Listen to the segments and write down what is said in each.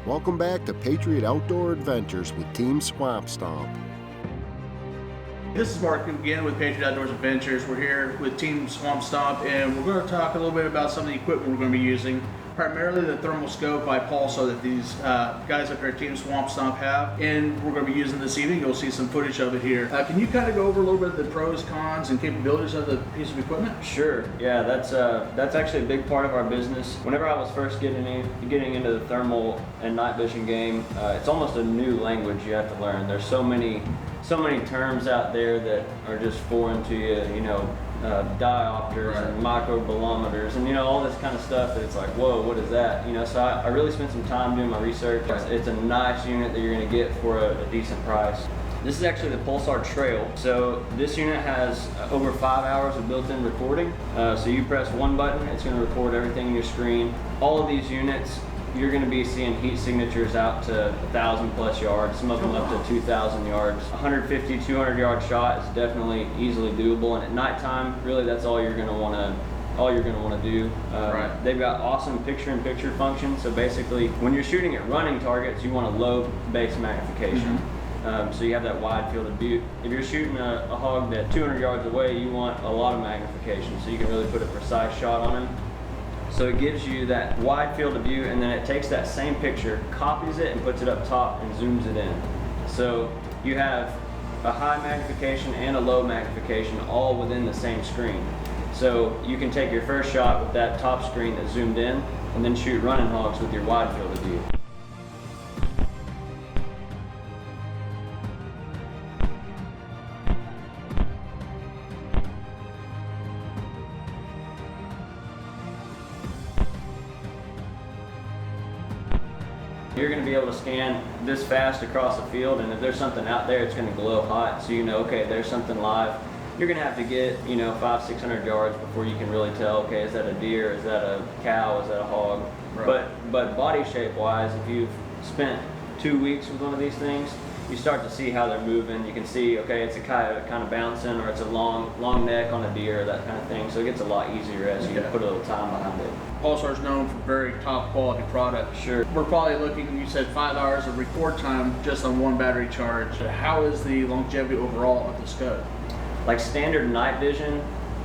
Welcome back to Patriot Outdoor Adventures with Team Swamp Stomp. This is Mark again with Patriot Outdoor Adventures. We're here with Team Swamp Stomp, and we're going to talk a little bit about some of the equipment we're going to be using. Primarily the thermal scope by Pulsar that these guys up here at Team Swamp Stomp have, and we're going to be using this evening. You'll see some footage of it here. Can you kind of go over a little bit of the pros, cons, and capabilities of the piece of equipment? Sure. Yeah, that's actually a big part of our business. Whenever I was first getting into the thermal and night vision game, it's almost a new language you have to learn. There's so many terms out there that are just foreign to you. You know, diopters and microbolometers and all this kind of stuff that it's like, whoa, what is that? So I really spent some time doing my research. It's a nice unit that you're going to get for a decent price. This is actually the Pulsar Trail. So this unit has over 5 hours of built-in recording. So you press one button, it's going to record everything on your screen. All of these units, you're going to be seeing heat signatures out to 1,000 plus yards, some of them up to 2,000 yards. 150, 200 yard shot is definitely easily doable, and at nighttime, really that's all you're going to want to do. They've got awesome picture-in-picture function. So basically, when you're shooting at running targets, you want a low base magnification. So you have that wide field of view. If you're shooting a hog that's 200 yards away, you want a lot of magnification, so you can really put a precise shot on him. So it gives you that wide field of view, and then it takes that same picture, copies it, and puts it up top and zooms it in. So you have a high magnification and a low magnification all within the same screen. So you can take your first shot with that top screen that's zoomed in, and then shoot running hogs with your wide field of view. You're going to be able to scan this fast across the field, and if there's something out there, it's going to glow hot, so you know, okay, there's something live. You're going to have to get 500-600 yards before you can really tell, okay, is that a deer, is that a cow, is that a hog? But body shape wise, if you've spent 2 weeks with one of these things, you start to see how they're moving. You can see, okay, it's a kind of bouncing, or it's a long neck on a deer, that kind of thing. So it gets a lot easier as you put a little time behind it. Pulsar is known for very top quality product. Sure. We're probably looking, you said 5 hours of record time just on one battery charge. How is the longevity overall of the scope? Like standard night vision,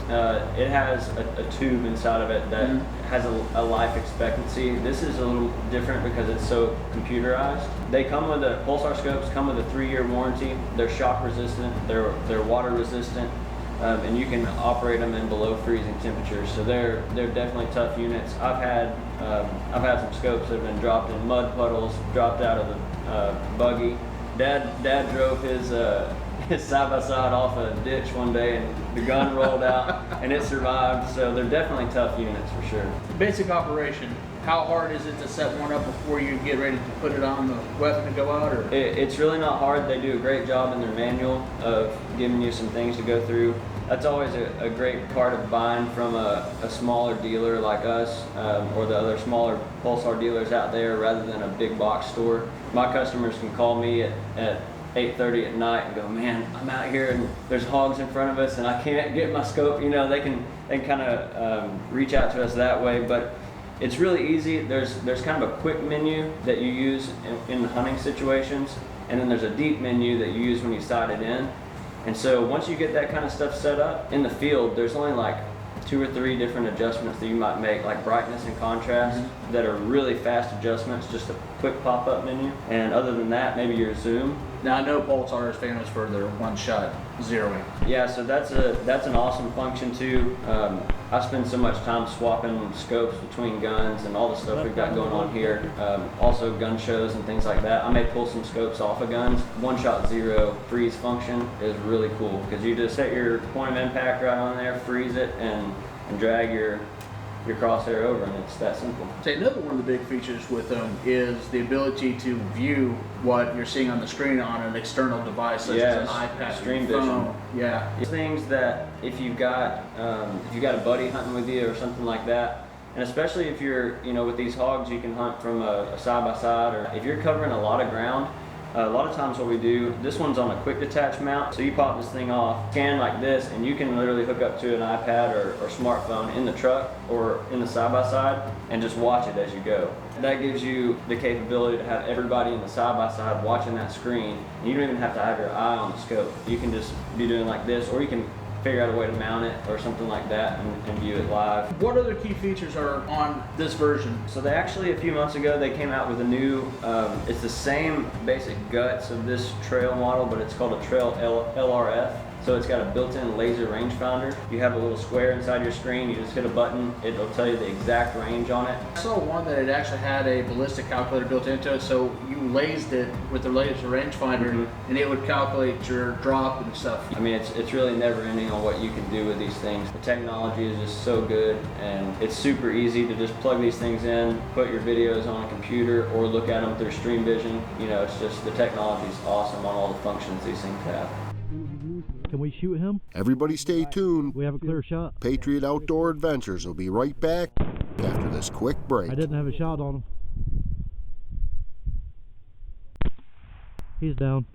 it has a tube inside of it that has a life expectancy. This is a little different because it's so computerized. They come with Pulsar scopes come with a 3-year warranty. They're shock resistant, they're water resistant, and you can operate them in below freezing temperatures. So they're definitely tough units. I've had some scopes that have been dropped in mud puddles, dropped out of the buggy. Dad drove his side-by-side off a ditch one day, and the gun rolled out and it survived. So they're definitely tough units for sure. Basic operation, how hard is it to set one up before you get ready to put it on the weapon to go out? Or it's really not hard. They do a great job in their manual of giving you some things to go through. That's always a great part of buying from a smaller dealer like us, or the other smaller Pulsar dealers out there, rather than a big box store. My customers can call me at 8:30 at night and go, man, I'm out here and there's hogs in front of us and I can't get my scope. They can kind of reach out to us that way. But it's really easy. There's kind of a quick menu that you use in hunting situations, and then there's a deep menu that you use when you sight it in. And so once you get that kind of stuff set up in the field, there's only like 2 or 3 different adjustments that you might make, like brightness and contrast, that are really fast adjustments, just a quick pop-up menu. And other than that, maybe your zoom. Now I know Pulsar is famous for their one-shot zeroing. Yeah, so that's an awesome function too. I spend so much time swapping scopes between guns and all the stuff we've got going on here. Also gun shows and things like that. I may pull some scopes off of guns. One-shot zero freeze function is really cool because you just set your point of impact right on there, freeze it, and drag your crosshair over, and it's that simple. Say another one of the big features with them is the ability to view what you're seeing on the screen on an external device, such as an iPad, stream phone. vision. Yeah, things that if you've got a buddy hunting with you or something like that, and especially if you're with these hogs, you can hunt from a side by side, or if you're covering a lot of ground, A lot of times what we do, this one's on a quick detach mount, so you pop this thing off, scan like this, and you can literally hook up to an iPad or smartphone in the truck or in the side-by-side and just watch it as you go. That gives you the capability to have everybody in the side-by-side watching that screen. You don't even have to have your eye on the scope. You can just be doing like this, or you can figure out a way to mount it or something like that and view it live. What other key features are on this version? So they actually, a few months ago, they came out with a new, it's the same basic guts of this trail model, but it's called a Trail LRF. So it's got a built-in laser rangefinder. You have a little square inside your screen, you just hit a button, it'll tell you the exact range on it. I saw one that it actually had a ballistic calculator built into it, so you lased it with the laser rangefinder and it would calculate your drop and stuff. I mean, it's really never ending on what you can do with these things. The technology is just so good, and it's super easy to just plug these things in, put your videos on a computer, or look at them through Stream Vision. You know, it's just, the technology is awesome on all the functions these things have. Can we shoot him? Everybody stay tuned. We have a clear shot. Patriot Outdoor Adventures will be right back after this quick break. I didn't have a shot on him. He's down.